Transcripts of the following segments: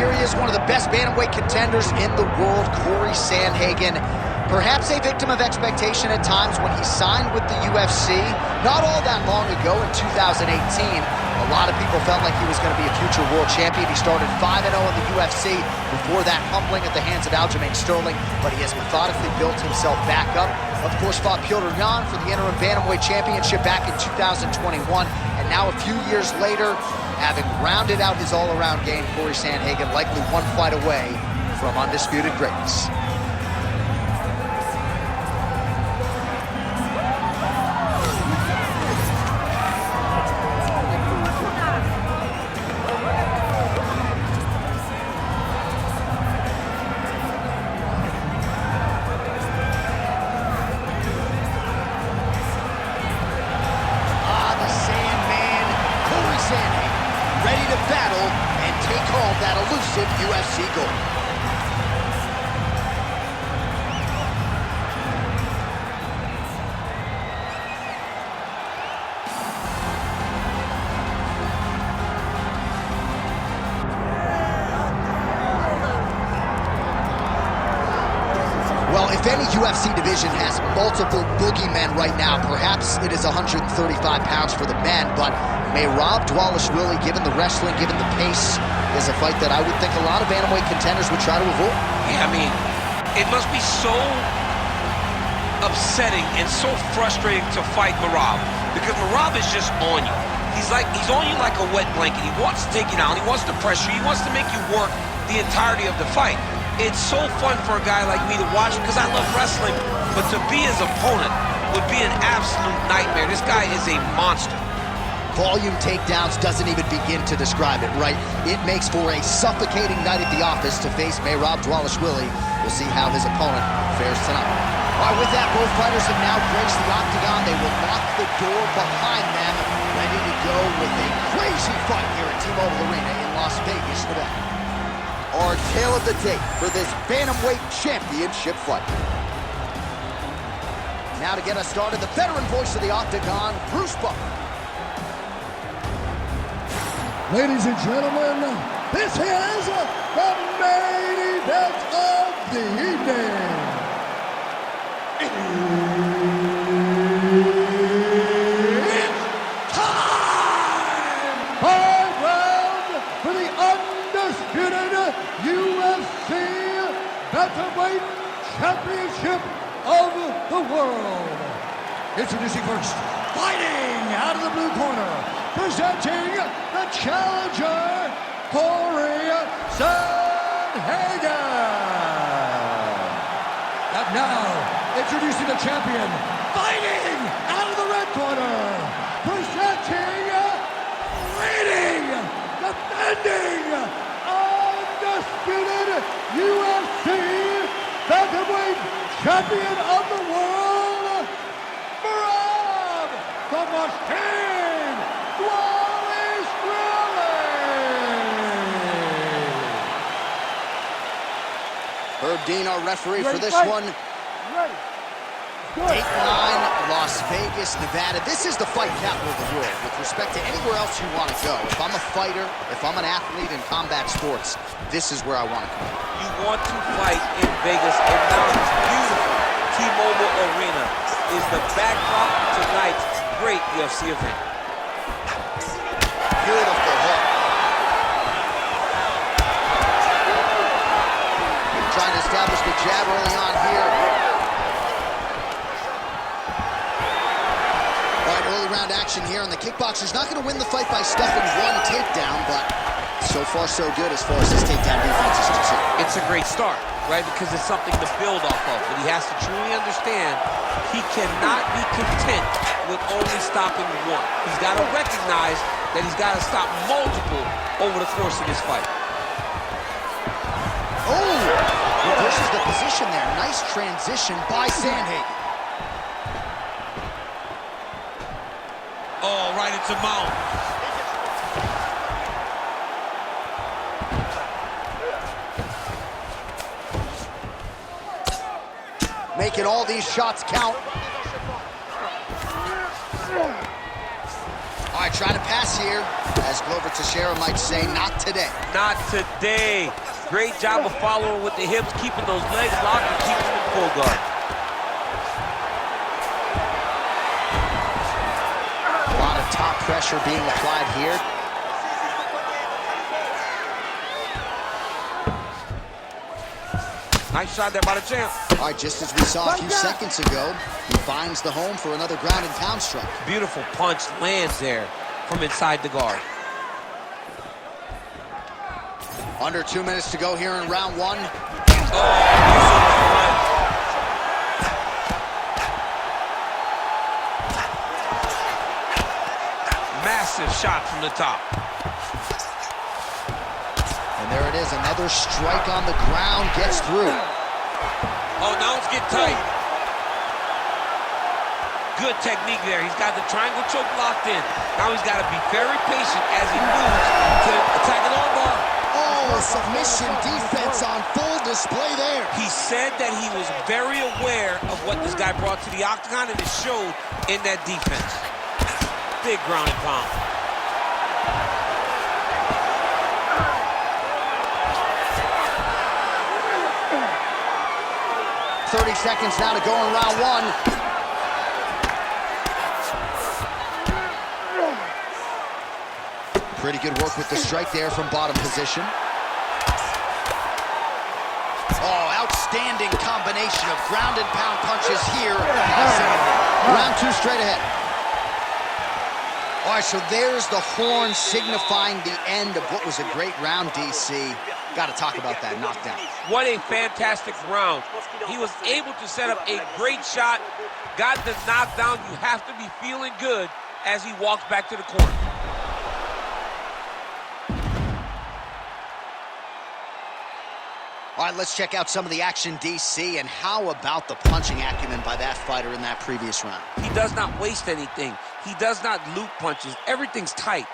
here he is, one of the best bantamweight contenders in the world, Cory Sandhagen. Perhaps a victim of expectation at times when he signed with the UFC. Not all that long ago in 2018, a lot of people felt like he was going to be a future world champion. He started 5-0 in the UFC, before that humbling at the hands of Aljamain Sterling, but he has methodically built himself back up. Of course, fought Petr Yan for the interim bantamweight championship back in 2021, and now a few years later, having rounded out his all-around game, Cory Sandhagen likely one fight away from undisputed greatness. Ready to battle and take home that elusive UFC gold. Well, if any UFC division has multiple boogeymen right now, perhaps it is 135 pounds for the men, but Merab Dvalishvili, given the wrestling, given the pace, is a fight that I would think a lot of bantamweight contenders would try to avoid. Yeah, I mean, it must be so upsetting and so frustrating to fight Merab, because Merab is just on you. He's on you like a wet blanket. He wants to take you down. He wants to pressure you. He wants to make you work the entirety of the fight. It's so fun for a guy like me to watch because I love wrestling, but to be his opponent would be an absolute nightmare. This guy is a monster. Volume takedowns doesn't even begin to describe it, right? It makes for a suffocating night at the office to face Merab Dvalishvili. We'll see how his opponent fares tonight. All right, with that, both fighters have now graced the octagon. They will lock the door behind them, ready to go with a crazy fight here at T-Mobile Arena in Las Vegas, Nevada. Our tale of the tape for this bantamweight championship fight. Now to get us started, the veteran voice of the octagon, Bruce Buffer. Ladies and gentlemen, this is the main event of the evening. It's time! 5 rounds for the undisputed UFC Bantamweight Championship of the world. Introducing first, fighting out of the blue corner, presenting the challenger, Cory Sandhagen. And now, introducing the champion, fighting out of the red corner, presenting, leading, defending, undisputed UFC Bantamweight Champion of the world, Merab, the Machine, Herb Dean, our referee for this one. Ready. Date 9, Las Vegas, Nevada. This is the fight capital of the world with respect to anywhere else you want to go. If I'm a fighter, if I'm an athlete in combat sports, this is where I want to come. You want to fight in Vegas, and now this beautiful T-Mobile Arena is the backdrop of tonight's great UFC event. Beautiful hook. Trying to establish the jab early on here. All right, early round action here, and the kickboxer's not going to win the fight by stuffing one takedown, but so far so good as far as his takedown defense is concerned. It's a great start, right? Because it's something to build off of, but he has to truly understand he cannot be content with only stopping one. He's got to recognize that he's got to stop multiple over the course of this fight. Oh! Reverses the position there. Nice transition by Sandhagen. Oh, right into mount. Making all these shots count. All right, trying to pass here. As Glover Teixeira might say, not today. Not today. Great job of following with the hips, keeping those legs locked and keeping them in full guard. A lot of top pressure being applied here. Nice shot there by the champ. All right, just as we saw a few seconds ago, he finds the home for another ground and pound strike. Beautiful punch lands there from inside the guard. Under 2 minutes to go here in round one. Massive shot from the top. And there it is, another strike on the ground, gets through. Oh, now it's getting tight. Good technique there. He's got the triangle choke locked in. Now he's got to be very patient as he moves to the attacking armbar. Oh, submission defense on full display there. He said that he was very aware of what this guy brought to the octagon, and it showed in that defense. Big ground and pound. 30 seconds now to go in round one. Pretty good work with the strike there from bottom position. Oh, outstanding combination of ground and pound punches here. Round two straight ahead. All right, so there's the horn signifying the end of what was a great round, DC. Got to talk about that knockdown. What a fantastic round. He was able to set up a great shot, got the knockdown. You have to be feeling good as he walks back to the corner. All right, let's check out some of the action, DC, and how about the punching acumen by that fighter in that previous round? He does not waste anything. He does not loop punches. Everything's tight.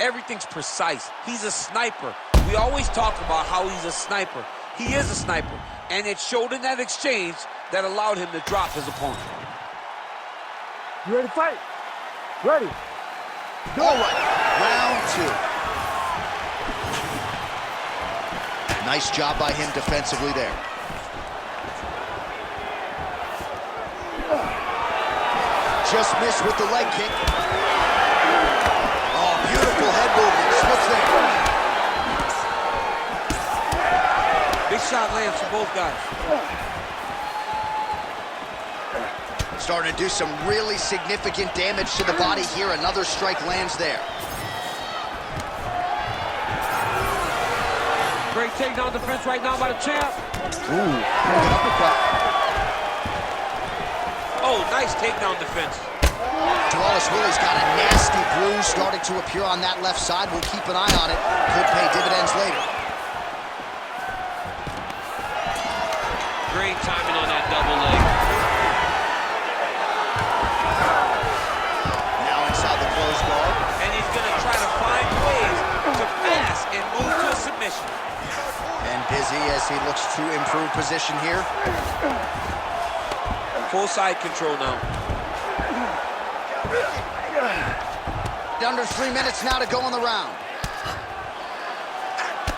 Everything's precise. He's a sniper. We always talk about how he's a sniper. He is a sniper, and it showed in that exchange that allowed him to drop his opponent. You ready to fight? Ready. All right, round two. Nice job by him defensively there. Just missed with the leg kick. Oh, beautiful head movement. Slips there. Big shot lands for both guys. Starting to do some really significant damage to the body here. Another strike lands there. Great takedown defense right now by the champ. Ooh, uppercut. Oh, nice takedown defense. Dvalishvili's got a nasty bruise starting to appear on that left side. We'll keep an eye on it. Could pay dividends later. Great timing on that double leg. Now inside the closed guard. And he's going to try to find ways to pass and move to a submission. And busy as he looks to improve position here. Full side control now. Under 3 minutes now to go in the round.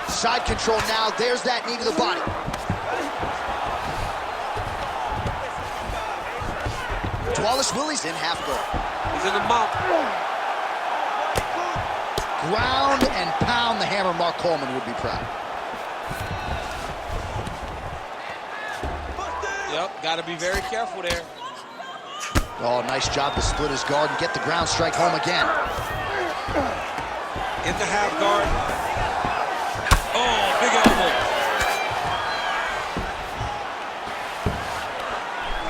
Side control now. There's that knee to the body. Dvalishvili's in half guard. He's in the mount. Ground and pound. The hammer Mark Coleman would be proud. Yep, got to be very careful there. Oh, nice job to split his guard and get the ground strike home again. In the half guard. Oh, big elbow.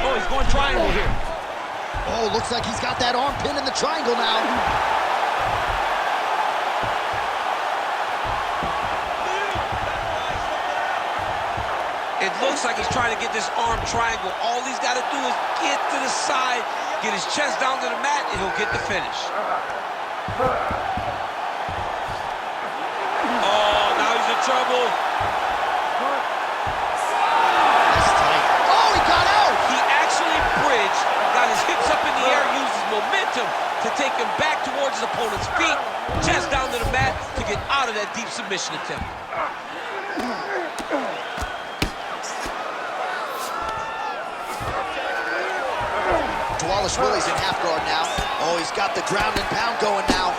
Oh, he's going triangle here. Oh, looks like he's got that arm pinned in the triangle now. It looks like he's trying to get this arm triangle. All he's got to do is get to the side, get his chest down to the mat, and he'll get the finish. Oh, now he's in trouble. That's tight. Oh, he got out! He actually bridged, got his hips up in the air, used his momentum to take him back towards his opponent's feet, chest down to the that deep submission attempt. Dvalishvili's in half guard now. Oh, he's got the ground and pound going now.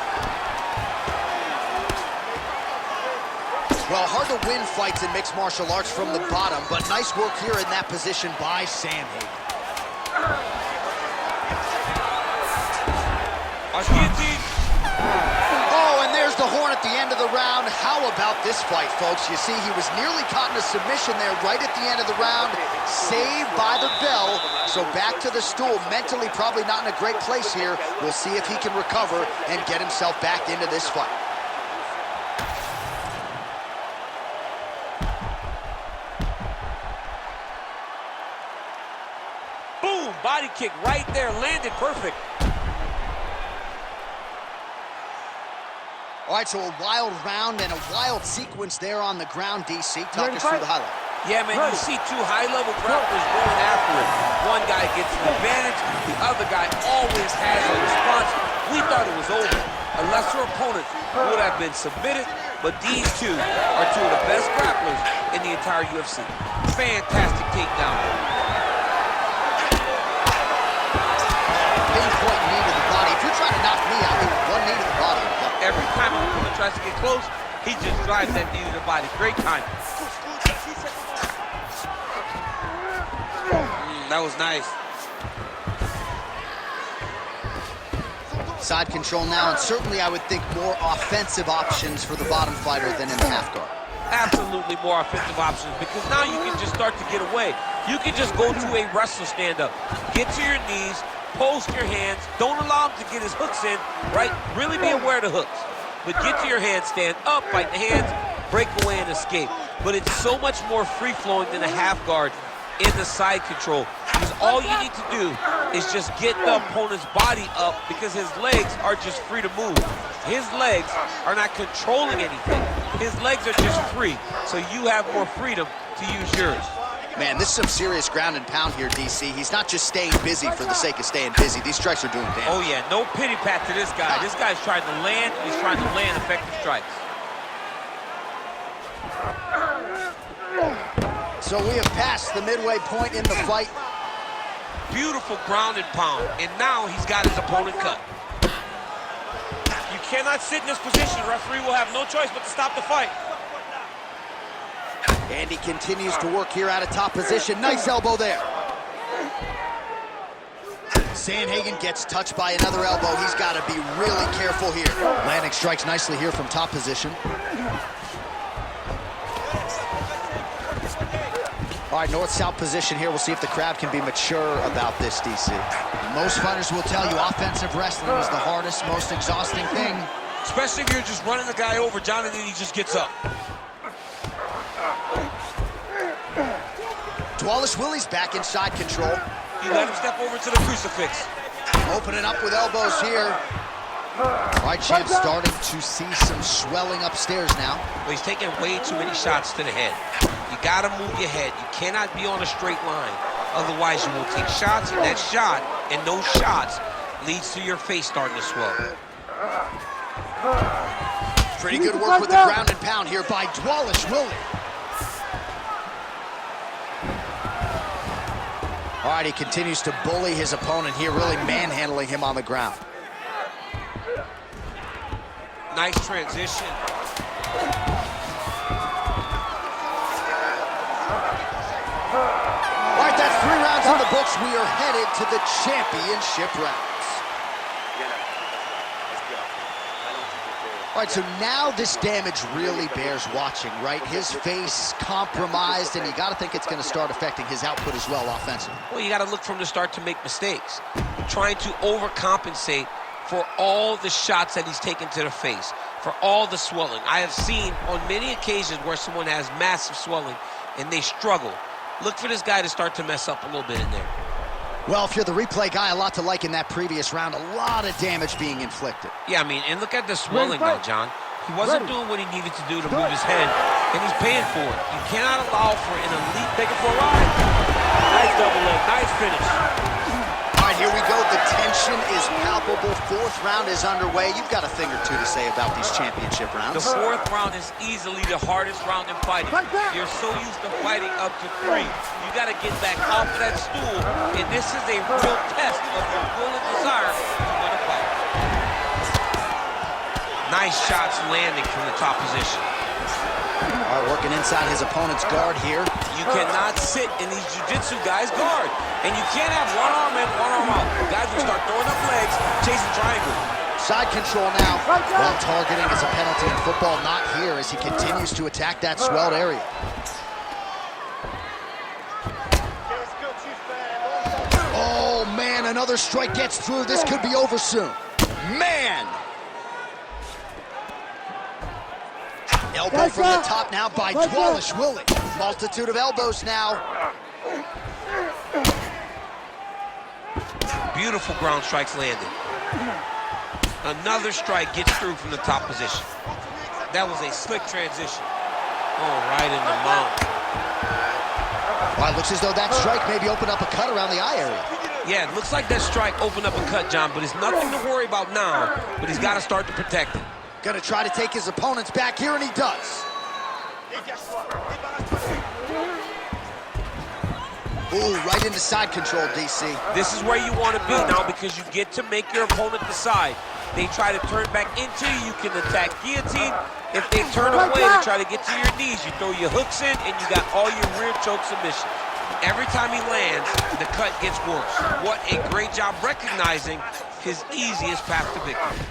Well, hard to win fights in mixed martial arts from the bottom, but nice work here in that position by Sandhagen. Oh, and there's the horn at the end of the round. How about this fight, folks? You see, he was nearly caught in a submission there right at the end of the round. Saved by the bell. So back to the stool. Mentally probably not in a great place here. We'll see if he can recover and get himself back into this fight. Boom! Body kick right there. Landed perfect. All right, so a wild round and a wild sequence there on the ground, DC. Talk us through the highlight. Yeah, man, you see two high-level grapplers going after it. One guy gets an advantage, the other guy always has a response. We thought it was over. A lesser opponent would have been submitted, but these two are two of the best grapplers in the entire UFC. Fantastic takedown. Pinpoint knee to the body. If you're trying to knock me out, give me one knee to the body. Every time an opponent tries to get close, he just drives that knee to the body. Great time. That was nice. Side control now, and certainly I would think more offensive options for the bottom fighter than in the half guard. Absolutely more offensive options, because now you can just start to get away. You can just go to a wrestler stand-up. Get to your knees, post your hands, don't allow him to get his hooks in, right? Really be aware of the hooks. But get to your hands, stand up, fight the hands, break away and escape. But it's so much more free-flowing than a half guard in the side control. Because all you need to do is just get the opponent's body up, because his legs are just free to move. His legs are not controlling anything. His legs are just free, so you have more freedom to use yours. Man, this is some serious ground and pound here, DC. He's not just staying busy for the sake of staying busy. These strikes are doing damage. Oh, yeah, no pity pat to this guy. This guy's trying to land, and he's trying to land effective strikes. So we have passed the midway point in the fight. Beautiful ground and pound, and now he's got his opponent cut. You cannot sit in this position. The referee will have no choice but to stop the fight. And he continues to work here out of top position. Nice elbow there. Sandhagen gets touched by another elbow. He's got to be really careful here. Landing strikes nicely here from top position. All right, north-south position here. We'll see if the crowd can be mature about this, DC. Most fighters will tell you offensive wrestling is the hardest, most exhausting thing. Especially if you're just running the guy over, John, and then he just gets up. Dvalishvili's back in side control. You let him step over to the crucifix. Opening up with elbows here. All right, champ starting to see some swelling upstairs now. Well, he's taking way too many shots to the head. You gotta move your head. You cannot be on a straight line. Otherwise, you will take shots, and that shot and those shots leads to your face starting to swell. Pretty good work with the ground and pound here by Dvalishvili. All right, he continues to bully his opponent here, really manhandling him on the ground. Nice transition. All right, that's 3 rounds in the books. We are headed to the championship rounds. All right, so now this damage really bears watching, right? His face compromised, and you got to think it's going to start affecting his output as well offensively. Well, you got to look from the start to make mistakes. Trying to overcompensate for all the shots that he's taken to the face, for all the swelling. I have seen on many occasions where someone has massive swelling and they struggle. Look for this guy to start to mess up a little bit in there. Well, if you're the replay guy, a lot to like in that previous round. A lot of damage being inflicted. Yeah, I mean, and look at the swelling now, John. He wasn't doing what he needed to do to move his head, and he's paying for it. You cannot allow for an elite taking for a ride. Nice double leg, nice finish. All right, here we go. The tension is palpable. Fourth round is underway. You've got a thing or two to say about these championship rounds. The fourth round is easily the hardest round in fighting. You're so used to fighting up to 3. You got to get back off of that stool, and this is a real test of your will and desire to win a fight. Nice shots landing from the top position. All right, working inside his opponent's guard here. You cannot sit in these jiu-jitsu guys' guard. And you can't have one arm in, one arm out. Guys will start throwing up legs, chasing triangle. Side control now. Well, targeting is a penalty in football, not here, as he continues to attack that swelled area. Oh, man, another strike gets through. This could be over soon. Man! Elbow from the top now by Dvalishvili. Multitude of elbows now. Beautiful ground strikes landed. Another strike gets through from the top position. That was a slick transition. Oh, right in the mount. Well, it looks as though that strike maybe opened up a cut around the eye area. Yeah, it looks like that strike opened up a cut, John, but it's nothing to worry about now, but he's got to start to protect it. Gonna try to take his opponents back here, and he does. Ooh, right into side control, DC. This is where you want to be now because you get to make your opponent decide. They try to turn back into you, you can attack guillotine. If they turn away to try to get to your knees, you throw your hooks in and you got all your rear choke submission. Every time he lands, the cut gets worse. What a great job recognizing his easiest path to victory.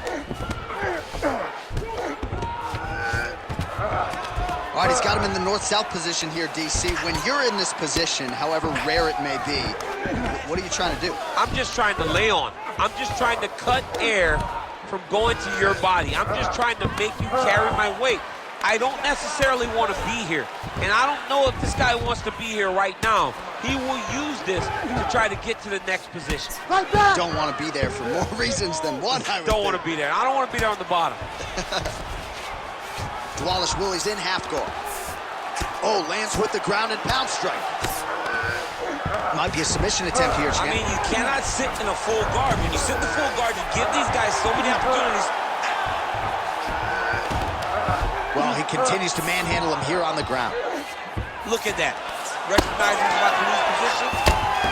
All right, he's got him in the north-south position here, DC. When you're in this position, however rare it may be, what are you trying to do? I'm just trying to lay on. I'm just trying to cut air from going to your body. I'm just trying to make you carry my weight. I don't necessarily want to be here. And I don't know if this guy wants to be here right now. He will use this to try to get to the next position. Don't want to be there for more reasons than one, I would Don't want to be there. I don't want to be there on the bottom. Dvalishvili's in half guard. Oh, lands with the ground and pound strike. Might be a submission attempt here, champ. I mean, you cannot sit in a full guard. When you sit in the full guard, you give these guys so many opportunities. Well, he continues to manhandle him here on the ground. Look at that. Recognizing he's about to lose position.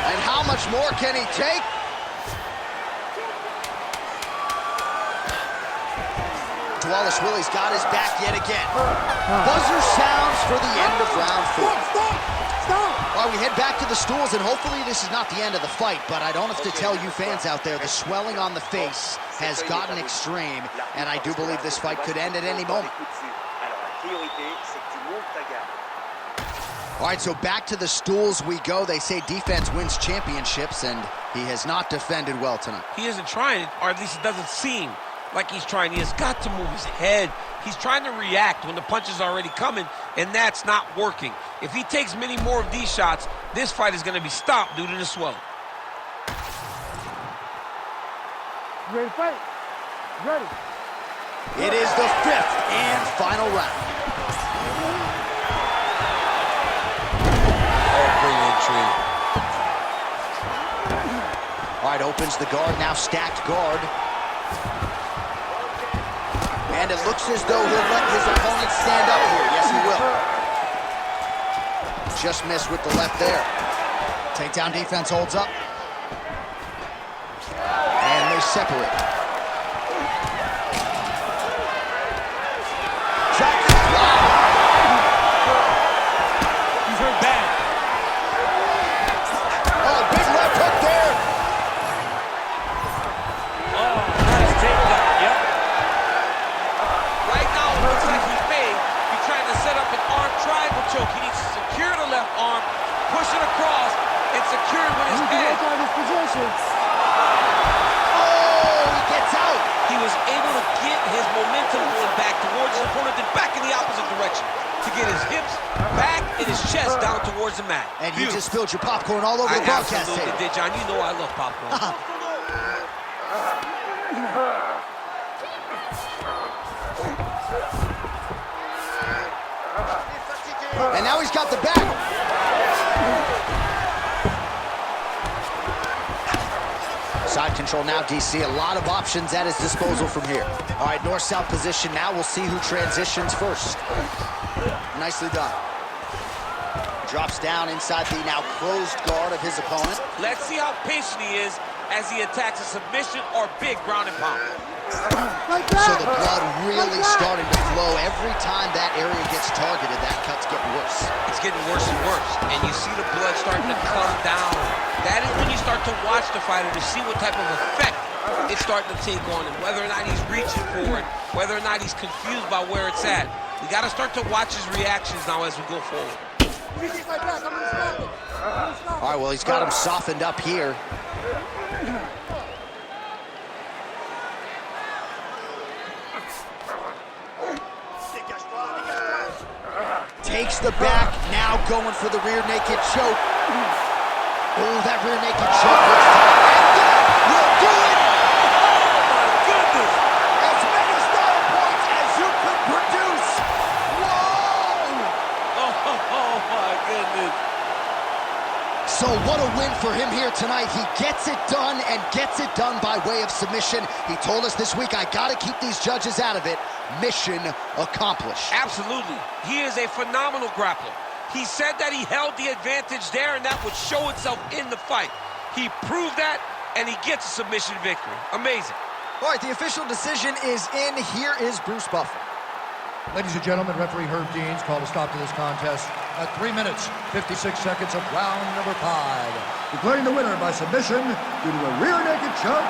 And how much more can he take? Dvalishvili's got his back yet again. Buzzer sounds for the end of round 4. All right, we head back to the stools, and hopefully this is not the end of the fight, but I don't have to tell you fans out there, the swelling on the face has gotten extreme, and I do believe this fight could end at any moment. All right, so back to the stools we go. They say defense wins championships, and he has not defended well tonight. He isn't trying, or at least it doesn't seem like he's trying. He has got to move his head. He's trying to react when the punch is already coming, and that's not working. If he takes many more of these shots, this fight is going to be stopped due to the swelling. You ready to fight? Ready. It is the 5th and final round. Oh, brilliant tree. All right, opens the guard, now stacked guard. And it looks as though he'll let his opponent stand up here. Yes, he will. Just missed with the left there. Takedown defense holds up. And they separate. Shot. Wow. He's hurt bad. Oh, big left hook there. Oh, nice takedown. Yep. Right now, it looks like he may be trying to set up an arm triangle choke. He needs to secure the left arm, push it across, and secure it with his head. Oh, he gets out. He was able to get his momentum going back towards his opponent, then back in the opposite direction to get his hips back and his chest down towards the mat. And you just spilled your popcorn all over the broadcast absolutely table. did, John. You know I love popcorn. And now he's got the back. got control now, DC. A lot of options at his disposal from here. All right, north-south position now. We'll see who transitions first. Nicely done. Drops down inside the now closed guard of his opponent. Let's see how patient he is as he attacks a submission or big ground and pound. So the blood really starting to flow. Every time that area gets targeted, that cut's getting worse. It's getting worse and worse, and you see the blood starting to come down. That is when you start to watch the fighter to see what type of effect it's starting to take on him, whether or not he's reaching for it, whether or not he's confused by where it's at. We got to start to watch his reactions now as we go forward. All right, well, he's got him softened up here. Takes the back, now going for the rear naked choke. Oh, that rear naked choke looks tight. And that will do it! Oh, my goodness! As many style points as you could produce. Whoa! Oh, my goodness. So what a win for him here tonight. He gets it done and gets it done by way of submission. He told us this week, I gotta keep these judges out of it. Mission accomplished. Absolutely. He is a phenomenal grappler. He said that he held the advantage there and that would show itself in the fight. He proved that and he gets a submission victory. Amazing. All right, the official decision is in. Here is Bruce Buffer. Ladies and gentlemen, referee Herb Deans called a stop to this contest at 3 minutes, 56 seconds of round number 5. Declaring the winner by submission due to a rear naked choke.